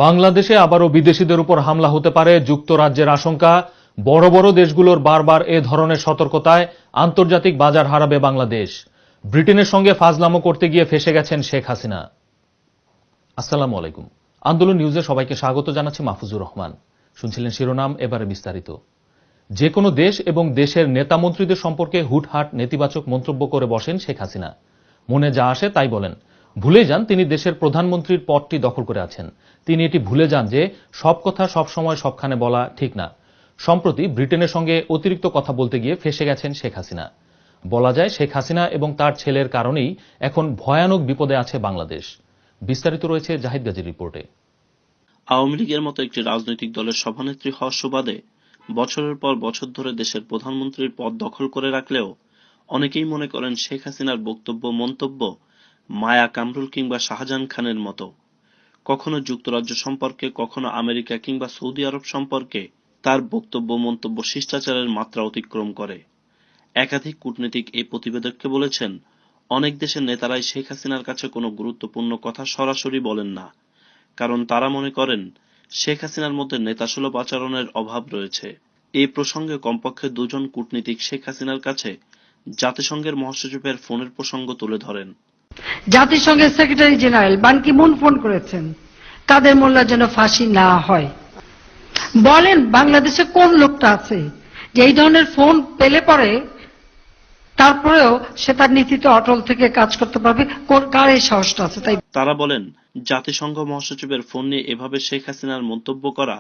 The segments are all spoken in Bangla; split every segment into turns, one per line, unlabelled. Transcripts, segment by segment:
বাংলাদেশে আবারও বিদেশিদের উপর হামলা হতে পারে যুক্তরাজ্যের আশঙ্কা। বড় বড় দেশগুলোর বারবার এ ধরনের সতর্কতায় আন্তর্জাতিক বাজার হারাবে বাংলাদেশ। ব্রিটেনের সঙ্গে ফাজলামো করতে গিয়ে ফেঁসে গেছেন শেখ হাসিনা। আসসালামু আলাইকুম। আন্দোলন নিউজে সবাইকে স্বাগত জানাচ্ছি মাহফুজুর রহমান। শুনছিলেন শিরোনাম, এবারে বিস্তারিত। যে কোনো দেশ এবং দেশের নেতা মন্ত্রীদের সম্পর্কে হুটহাট নেতিবাচক মন্তব্য করে বসেন শেখ হাসিনা। মনে যা আসে তাই বলেন। ভুলে যান তিনি দেশের প্রধানমন্ত্রীর পদটি দখল করে আছেন। তিনি এটি ভুলে যান যে সব কথা সব সময় সবখানে বলা ঠিক না। সম্প্রতি ব্রিটেনের সঙ্গে অতিরিক্ত কথা বলতে গিয়ে ফেঁসে গেছেন শেখ হাসিনা। বলা যায় শেখ হাসিনা এবং তার ছেলের কারণেই এখন ভয়ানক বিপদে আছে বাংলাদেশ। বিস্তারিত রয়েছে জাহিদ গাজীর রিপোর্টে।
আওয়ামী লীগের মতো একটি রাজনৈতিক দলের সভানেত্রী হওয়ার সুবাদে বছরের পর বছর ধরে দেশের প্রধানমন্ত্রীর পদ দখল করে রাখলেও অনেকেই মনে করেন শেখ হাসিনার বক্তব্য মন্তব্য মায়া কামরুল কিংবা শাহজাহান খানের মতো। কখনো যুক্তরাজ্য সম্পর্কে, কখনো আমেরিকা কিংবা সৌদি আরব সম্পর্কে তার বক্তব্য মন্তব্য শিষ্টাচারের মাত্রা অতিক্রম করে। একাধিক কূটনীতিক এই প্রতিবেদককে বলেছেন, অনেক দেশের নেতারাই শেখ হাসিনার কাছে কোনো গুরুত্বপূর্ণ কথা সরাসরি বলেন না, কারণ তারা মনে করেন শেখ হাসিনার মধ্যে নেতাসুলভ আচরণের অভাব রয়েছে। এই প্রসঙ্গে কমপক্ষে দুজন কূটনীতিক শেখ হাসিনার কাছে জাতিসংঘের মহাসচিবের ফোনের প্রসঙ্গ তুলে ধরেন।
জাতিসংঘের সেক্রেটারি জেনারেল বান কি মুন ফোন করেছেন কাদের মোল্লার যেন ফাঁসি না হয়। বলেন বাংলাদেশে কোন লোকটা আছে যে এই ধরনের ফোন পেলে পরে তারপরেও সে তার নীতিতে অটল থেকে কাজ করতে পারবে? কার এই সাহসটা আছে? তাই
তারা বলেন, জাতিসংঘ মহাসচিবের ফোন নিয়ে এভাবে শেখ হাসিনার মন্তব্য করা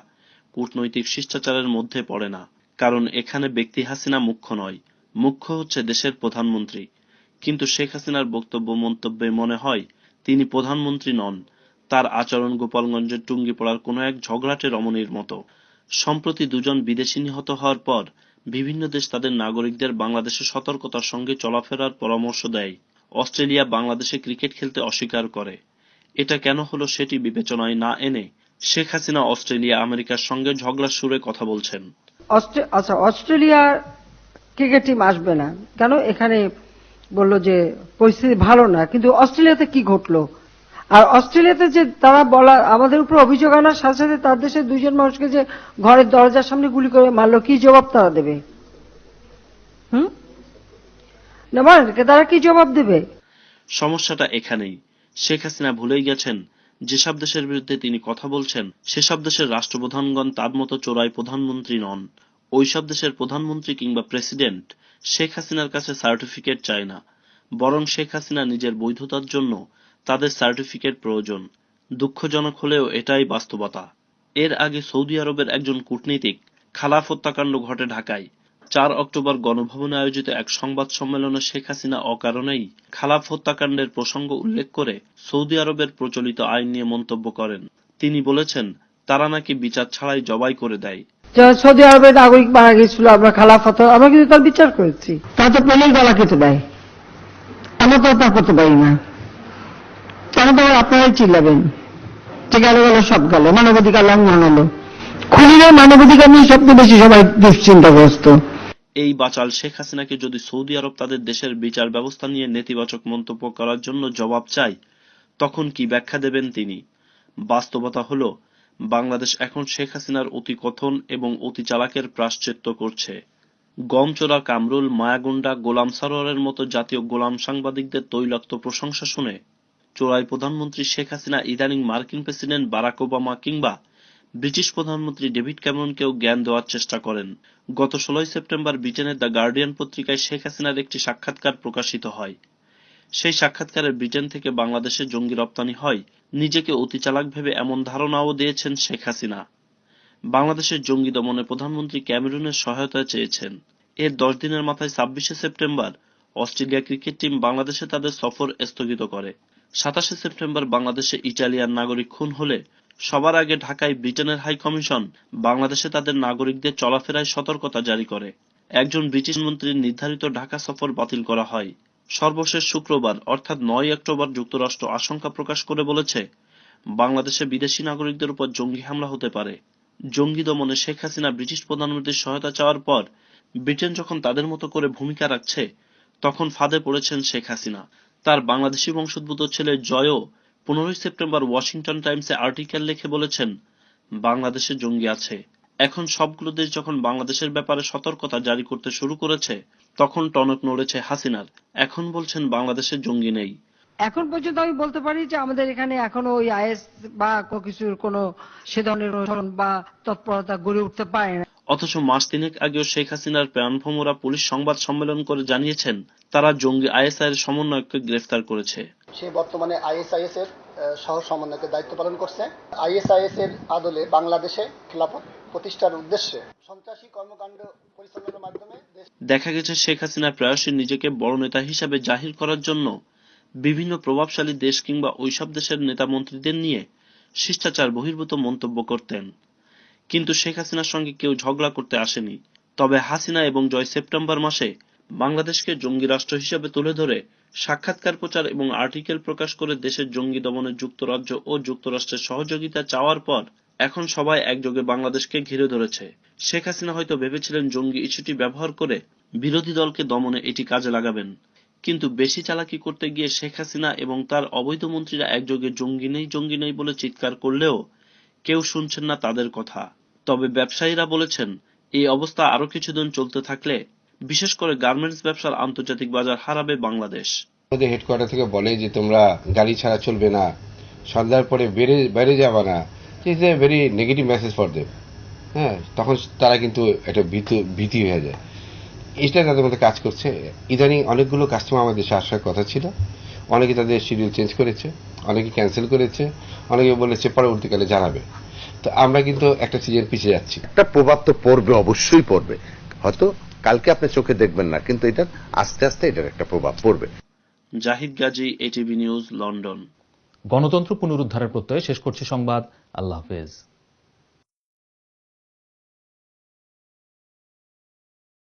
কূটনৈতিক শিষ্টাচারের মধ্যে পড়ে না, কারণ এখানে ব্যক্তি হাসিনা মুখ্য নয়, মুখ্য হচ্ছে দেশের প্রধানমন্ত্রী। কিন্তু শেখ হাসিনার বক্তব্য মন্তব্যে মনে হয় তিনি প্রধানমন্ত্রী নন, তার আচরণ গোপালগঞ্জের টুঙ্গিপাড়ার কোনো এক ঝগড়াটে রমণীর মতো। সম্প্রতি দুজন বিদেশি নিহত হওয়ার পর বিভিন্ন দেশ তাদের নাগরিকদের বাংলাদেশে সতর্কতার সঙ্গে চলাফেরার পরামর্শ দেয়। অস্ট্রেলিয়া বাংলাদেশে ক্রিকেট খেলতে অস্বীকার করে। এটা কেন হলো সেটি বিবেচনায় না এনে শেখ হাসিনা অস্ট্রেলিয়া আমেরিকার সঙ্গে ঝগড়ার সুরে কথা বলছেন।
অস্ট্রেলিয়ার ক্রিকেট টিম আসবে না কেন? এখানে বললো যে পরিস্থিতি ভালো না, কিন্তু অস্ট্রেলিয়াতে কি ঘটলো? আর অস্ট্রেলিয়াতে যে তারা বলা আমাদের উপর অভিযোগ আনার সাথে সাথে তার দেশে দুইজন মানুষকে যে ঘরের দরজার সামনে গুলি করে মারলো, কি জবাব তারা দেবে? না বলেন, তারা কি জবাব দেবে?
সমস্যাটা এখানেই। শেখ হাসিনা ভুলেই গেছেন যেসব দেশের বিরুদ্ধে তিনি কথা বলছেন সেসব দেশের রাষ্ট্রপ্রধানগণ তার মতো চোরাই প্রধানমন্ত্রী নন। ওইসব দেশের প্রধানমন্ত্রী কিংবা প্রেসিডেন্ট শেখ হাসিনার কাছে সার্টিফিকেট চায় না, বরং শেখ হাসিনা নিজের বৈধতার জন্য তাদের সার্টিফিকেট প্রয়োজন। দুঃখজনক হলেও এটাই বাস্তবতা। এর আগে সৌদি আরবের একজন কূটনীতিক খালাফ হত্যাকাণ্ড ঘটে ঢাকায়। 4 অক্টোবর গণভবনে আয়োজিত এক সংবাদ সম্মেলনে শেখ হাসিনা অকারণেই খালাফ হত্যাকাণ্ডের প্রসঙ্গ উল্লেখ করে সৌদি আরবের প্রচলিত আইন নিয়ে মন্তব্য করেন। তিনি বলেছেন, তারা নাকি বিচার ছাড়াই জবাই করে দেয়।
সৌদি আরবের নাগরিক মারা গেছিল, আমরা খালাফত, আমরা কিন্তু তার বিচার করেছি। তারা তো পেলেই গলা কেটে দেয়, আমরা তো তা করতে পারি না। কেন তো আপনারাই চিল্লাবেন যে গেল গেল সব গেল, মানবাধিকার লঙ্ঘন হলো। খুনিদের মানবাধিকার নিয়ে সবচেয়ে বেশি সবাই দুশ্চিন্তাগ্রস্ত।
এই বাচাল শেখ হাসিনাকে যদি সৌদি আরব তাদের দেশের বিচার ব্যবস্থা নিয়ে নেতিবাচক মন্তব্য করার জন্য জবাব চায়, তখন কি ব্যাখ্যা দেবেন তিনি? বাস্তবতা হলো, বাংলাদেশ এখন শেখ হাসিনার অতি কথন এবং অতি চালাকের প্রায়শ্চিত্ত করছে। গমচোরা কামরুল, মায়াগুন্ডা, গোলাম সারোয়ারের মতো জাতীয় গোলাম সাংবাদিকদের তৈলাক্ত প্রশংসা শুনে চোরাই প্রধানমন্ত্রী শেখ হাসিনা ইদানিং মার্কিন প্রেসিডেন্ট বারাক ওবামা কিংবা ব্রিটিশ প্রধানমন্ত্রী ডেভিড ক্যামেরনকেও জ্ঞান দেওয়ার চেষ্টা করেন। গত 16 সেপ্টেম্বর ব্রিটেনের দ্য গার্ডিয়ান পত্রিকায় শেখ হাসিনার একটি সাক্ষাৎকার প্রকাশিত হয়। সেই সাক্ষাৎকারে ব্রিটেন থেকে বাংলাদেশে জঙ্গি রপ্তানি হয় নিজেকে অতি চালাক ভেবে এমন ধারণাও দিয়েছেন শেখ হাসিনা। বাংলাদেশের জঙ্গি দমনে প্রধানমন্ত্রী ক্যামেরুনের সহায়তা চেয়েছেন। এর 10 দিনের মাথায় 26 সেপ্টেম্বর অস্ট্রেলিয়া ক্রিকেট টিম বাংলাদেশে তাদের সফর স্থগিত করে। 27 সেপ্টেম্বর বাংলাদেশে ইটালিয়ান নাগরিক খুন হলে সবার আগে ঢাকায় ব্রিটেনের হাই কমিশন বাংলাদেশে তাদের নাগরিকদের চলাফেরায় সতর্কতা জারি করে। একজন ব্রিটিশ মন্ত্রীর নির্ধারিত ঢাকা সফর বাতিল করা হয়। সর্বশেষ শুক্রবার অর্থাৎ 9 অক্টোবর যুক্তরাষ্ট্র আশঙ্কা প্রকাশ করে বলেছে, বাংলাদেশে বিদেশি নাগরিকদের উপর জঙ্গি হামলা হতে পারে। জঙ্গি দমনে শেখ হাসিনা ব্রিটিশ প্রধানমন্ত্রীর সহায়তা চাওয়ার পর ব্রিটেন যখন তাদের মতো করে ভূমিকা রাখছে, তখন ফাঁদে পড়েছেন শেখ হাসিনা। তার বাংলাদেশি বংশোদ্ভূত ছেলে জয়ও 15 সেপ্টেম্বর ওয়াশিংটন টাইমসে আর্টিকেল লিখে বলেছেন, বাংলাদেশে জঙ্গি আছে। এখন সবগুলো দেশ যখন বাংলাদেশের ব্যাপারে সতর্কতা জারি করতে শুরু করেছে, তখন টনক নড়েছে হাসিনার। এখন বলছেন বাংলাদেশে জঙ্গি নেই।
এখন পর্যন্ত আমি বলতে পারি যে আমাদের এখানে এখনো ওই আইএস বা কিছুর কোনো সে ধরনের অনুসরণ বা তৎপরতা গড়ে উঠতে পারে না।
অথচ মাস তিনেক আগেও শেখ হাসিনার প্রাণভোমরা পুলিশ সংবাদ সম্মেলন করে জানিয়েছেন, তারা জঙ্গি আইএসআই এর সমন্বয়ককে গ্রেফতার করেছে।
সে বর্তমানে আইএসআইএস এর সহ সমন্বয়কের দায়িত্ব পালন করছে। আইএসআইএস এর আদলে বাংলাদেশে খিলাফত প্রতিষ্ঠার উদ্দেশ্যে সন্ত্রাসী কর্মকাণ্ড পরিচালনার মাধ্যমে
দেখা গেছে শেখ হাসিনা প্রায়শই নিজেকে বড় নেতা হিসাবে জাহির করার জন্য বিভিন্ন প্রভাবশালী দেশ কিংবা ওইসব দেশের নেতা মন্ত্রীদের নিয়ে শিষ্টাচার বহির্ভূত মন্তব্য করতেন। কিন্তু শেখ হাসিনার সঙ্গে কেউ ঝগড়া করতে আসেনি। তবে হাসিনা এবং জয় সেপ্টেম্বর মাসে বাংলাদেশকে জঙ্গি রাষ্ট্র হিসেবে তুলে ধরে সাক্ষাৎকার প্রচার এবং আর্টিকেল প্রকাশ করে দেশের জঙ্গি দমনে যুক্তরাজ্য ও যুক্তরাষ্ট্রের সহযোগিতা চাওয়ার পর এখন সবাই একযোগে বাংলাদেশকে ঘিরে ধরেছে। শেখ হাসিনা হয়তো ভেবেছিলেন জঙ্গি ইস্যুটি ব্যবহার করে বিরোধী দলকে দমনে এটি কাজে লাগাবেন, কিন্তু বেশি চালাকি করতে গিয়ে শেখ হাসিনা এবং তার অবৈধ মন্ত্রীরা একযোগে জঙ্গি নেই বলে চিৎকার করলেও কেউ শুনছেন না তাদের কথা। তবে ব্যবসায়ীরা বলেছেন, এই অবস্থা আরো কিছুদিন চলতে থাকলে বিশেষ করে গার্মেন্টস ব্যবসার আন্তর্জাতিক বাজার হারাবে বাংলাদেশ।
আমাদের হেডকোয়ার্টার থেকে বলে যে তোমরা গাড়ি ছাড়া চলবে না, সন্ধ্যার পরে বাইরে যাবে না। It's a very negative message for them. হ্যাঁ, তখন তারা কিন্তু একটা ভীতি হয়ে যায়। এটা তাদের মধ্যে কাজ করছে। ইদানিং অনেকগুলো কাস্টমার আমাদের দেশে আসার কথা ছিল, অনেকে তাদের শিডিউল চেঞ্জ করেছে, অনেকে ক্যান্সেল করেছে, অনেকে বলেছে পরবর্তীকালে জানাবে। তো আমরা কিন্তু একটা সিজন পিছিয়ে যাচ্ছি।
একটা প্রভাব তো পড়বে, অবশ্যই পড়বে। হয়তো কালকে আপনি চোখে দেখবেন না, কিন্তু এটা আস্তে আস্তে এটার একটা প্রভাব পড়বে।
Zahid Gazi, ATV news, London.
গণতন্ত্র পুনরুদ্ধারের প্রত্যয়ে শেষ করছি সংবাদ। আল্লাহ হাফেজ।